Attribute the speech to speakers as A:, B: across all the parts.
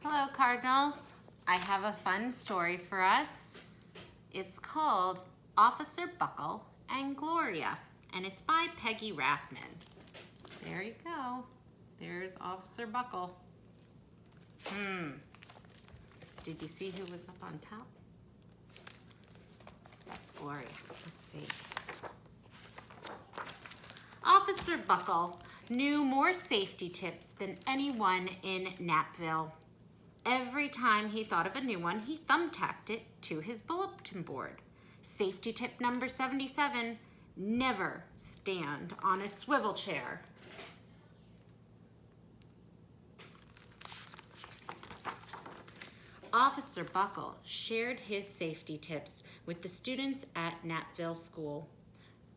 A: Hello, Cardinals. I have a fun story for us. It's called Officer Buckle and Gloria, and it's by Peggy Rathman. There you go. There's Officer Buckle. Did you see who was up on top? That's Gloria. Let's see. Officer Buckle knew more safety tips than anyone in Napville. Every time he thought of a new one, he thumbtacked it to his bulletin board. Safety tip number 77, never stand on a swivel chair. Officer Buckle shared his safety tips with the students at Napville School.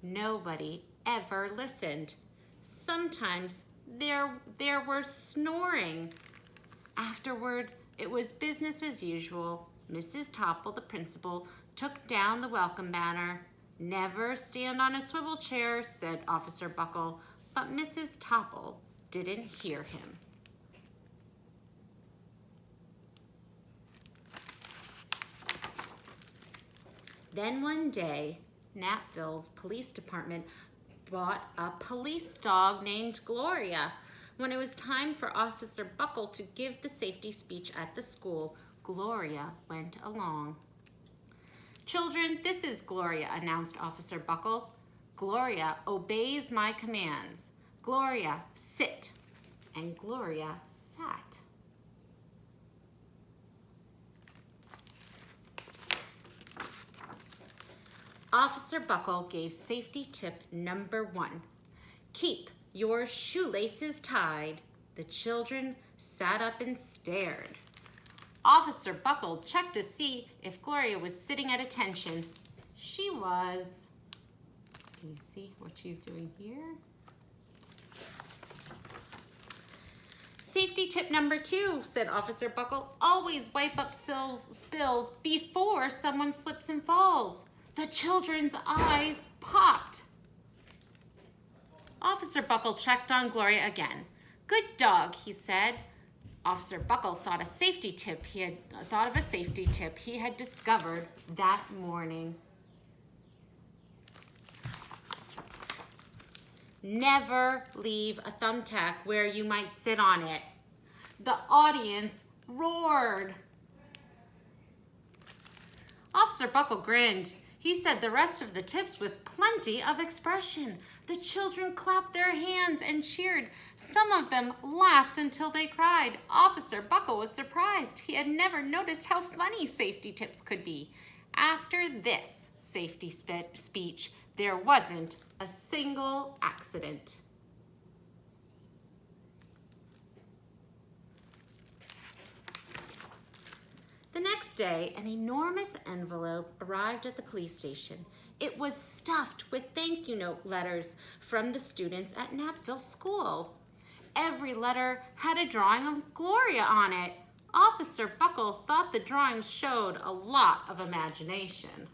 A: Nobody ever listened. Sometimes there were snoring. Afterward, it was business as usual. Mrs. Topple, the principal, took down the welcome banner. Never stand on a swivel chair, said Officer Buckle, but Mrs. Topple didn't hear him. Then one day, Napville's police department bought a police dog named Gloria. When it was time for Officer Buckle to give the safety speech at the school, Gloria went along. "Children, this is Gloria," announced Officer Buckle. "Gloria obeys my commands. Gloria, sit." And Gloria sat. Officer Buckle gave safety tip number 1. Keep your shoelaces tied. The children sat up and stared. Officer Buckle checked to see if Gloria was sitting at attention. She was. Do you see what she's doing here? Safety tip number 2, said Officer Buckle, always wipe up spills before someone slips and falls. The children's eyes popped. Officer Buckle checked on Gloria again. "Good dog," he said. Officer Buckle thought of a safety tip he had discovered that morning. Never leave a thumbtack where you might sit on it. The audience roared. Officer Buckle grinned. He said the rest of the tips with plenty of expression. The children clapped their hands and cheered. Some of them laughed until they cried. Officer Buckle was surprised. He had never noticed how funny safety tips could be. After this safety speech, there wasn't a single accident. The next day, an enormous envelope arrived at the police station. It was stuffed with thank you note letters from the students at Napville School. Every letter had a drawing of Gloria on it. Officer Buckle thought the drawings showed a lot of imagination.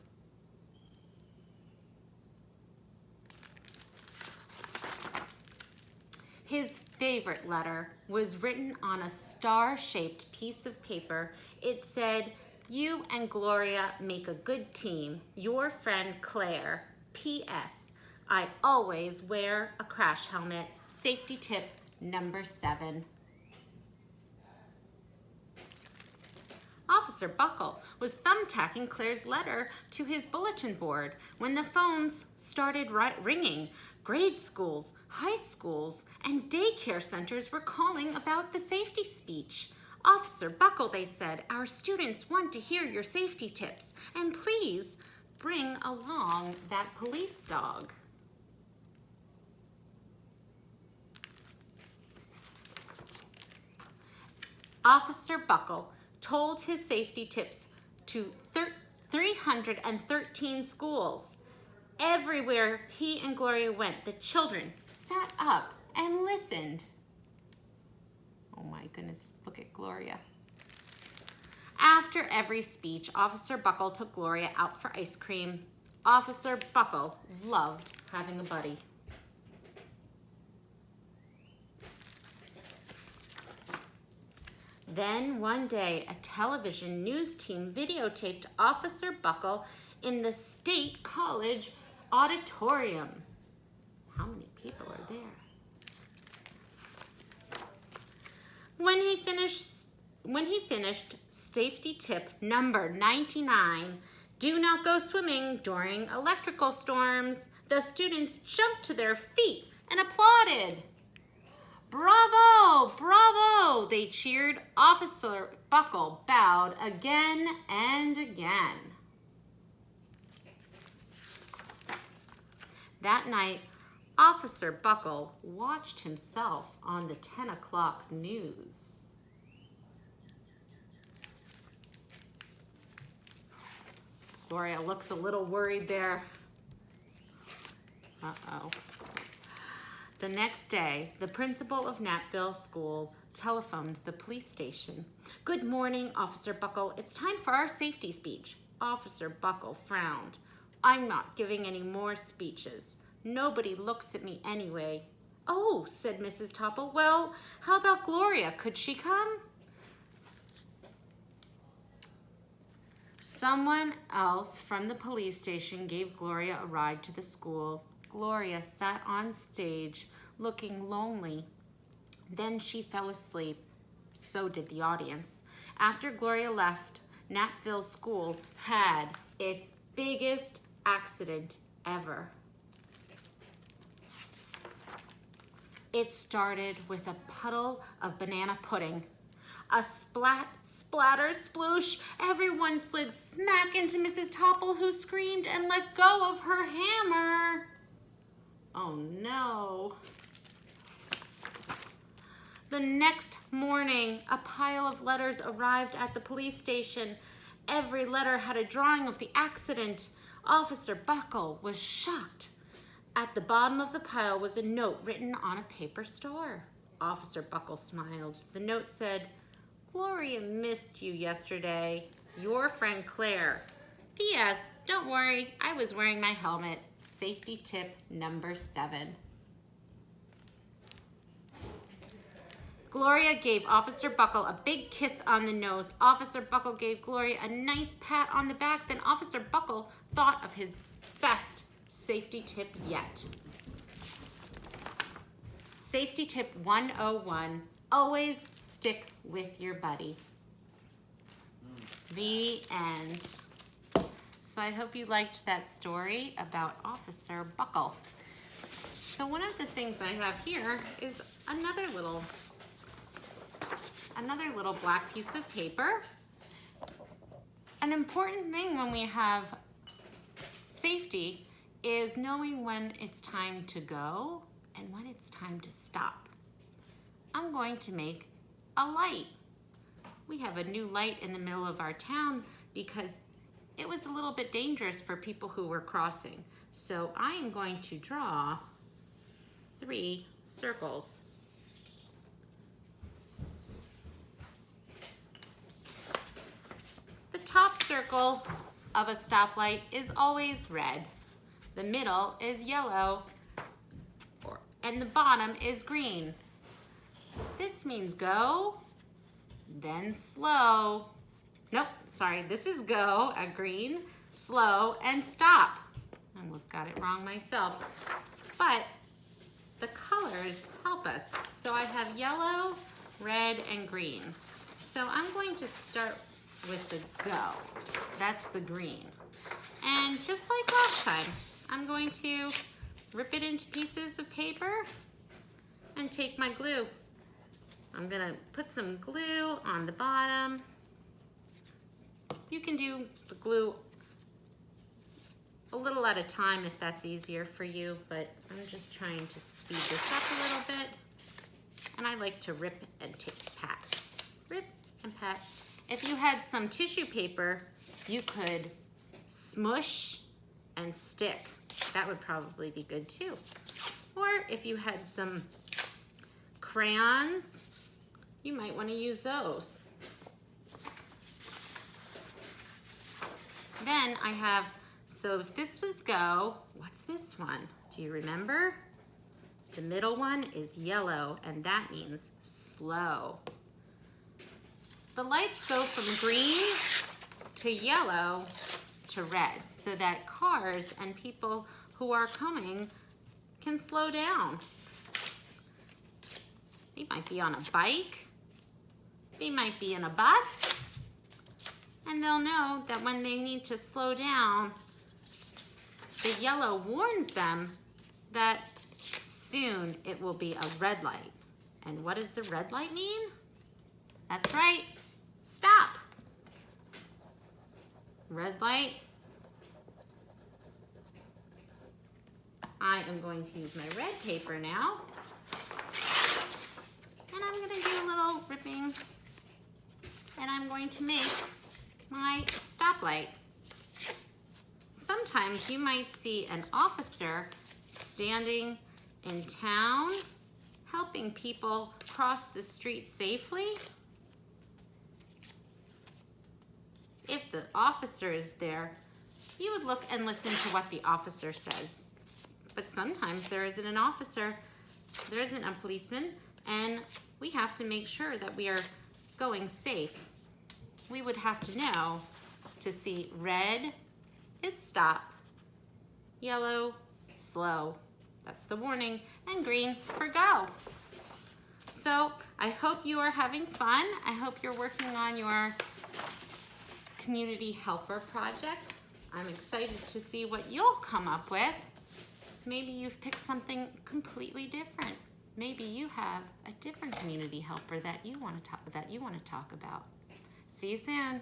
A: His favorite letter was written on a star-shaped piece of paper. It said, "You and Gloria make a good team. Your friend Claire. P.S. I always wear a crash helmet. Safety tip number 7. Officer Buckle was thumbtacking Claire's letter to his bulletin board when the phones started ringing. Grade schools, high schools, and daycare centers were calling about the safety speech. "Officer Buckle," they said, "our students want to hear your safety tips, and please bring along that police dog." Officer Buckle told his safety tips to 313 schools. Everywhere he and Gloria went, the children sat up and listened. Oh my goodness, look at Gloria. After every speech, Officer Buckle took Gloria out for ice cream. Officer Buckle loved having a buddy. Then one day, a television news team videotaped Officer Buckle in the State College auditorium. How many people are there? When he finished safety tip number 99, do not go swimming during electrical storms, the students jumped to their feet and applauded. Bravo, bravo, they cheered. Officer Buckle bowed again and again. That night, Officer Buckle watched himself on the 10 o'clock news. Gloria looks a little worried there. Uh-oh. The next day, the principal of Natville School telephoned the police station. Good morning, Officer Buckle. It's time for our safety speech. Officer Buckle frowned. I'm not giving any more speeches. Nobody looks at me anyway. Oh, said Mrs. Topple. Well, how about Gloria? Could she come? Someone else from the police station gave Gloria a ride to the school. Gloria sat on stage, looking lonely. Then she fell asleep. So did the audience. After Gloria left, Natville School had its biggest accident ever. It started with a puddle of banana pudding. A splatter, sploosh. Everyone slid smack into Mrs. Topple, who screamed and let go of her hammer. Oh no. The next morning, a pile of letters arrived at the police station. Every letter had a drawing of the accident. Officer Buckle was shocked. At the bottom of the pile was a note written on a paper star. Officer Buckle smiled. The note said, Gloria missed you yesterday. Your friend Claire. P.S. Don't worry, I was wearing my helmet. Safety tip number 7. Gloria gave Officer Buckle a big kiss on the nose. Officer Buckle gave Gloria a nice pat on the back. Then Officer Buckle thought of his best safety tip yet. Safety tip 101, always stick with your buddy. The end. So I hope you liked that story about Officer Buckle. So one of the things I have here is another little black piece of paper. An important thing when we have safety is knowing when it's time to go and when it's time to stop. I'm going to make a light. We have a new light in the middle of our town because it was a little bit dangerous for people who were crossing. So I am going to draw 3 circles. The top circle of a stoplight is always red. The middle is yellow, and the bottom is green. This means go, then slow. Nope, sorry, this is go, a green, slow, and stop. I almost got it wrong myself. But the colors help us. So I have yellow, red, and green. So I'm going to start with the go. That's the green. And just like last time, I'm going to rip it into pieces of paper and take my glue. I'm gonna put some glue on the bottom. You can do the glue a little at a time if that's easier for you, but I'm just trying to speed this up a little bit. And I like to rip and pat. Rip and pat. If you had some tissue paper, you could smush and stick. That would probably be good too. Or if you had some crayons, you might want to use those. Then I have, so if this was go, what's this one? Do you remember? The middle one is yellow, and that means slow. The lights go from green to yellow to red so that cars and people who are coming can slow down. They might be on a bike, they might be in a bus, and they'll know that when they need to slow down, the yellow warns them that soon it will be a red light. And what does the red light mean? That's right, stop. Red light. I am going to use my red paper now. And I'm gonna do a little ripping. And I'm going to make my stoplight. Sometimes you might see an officer standing in town helping people cross the street safely. If the officer is there, you would look and listen to what the officer says. But sometimes there isn't an officer, there isn't a policeman, and we have to make sure that we are going safe. We would have to know to see red is stop, yellow, slow. That's the warning, and green for go. So I hope you are having fun. I hope you're working on your community helper project. I'm excited to see what you'll come up with. Maybe you've picked something completely different. Maybe you have a different community helper that you want to talk about. See you soon.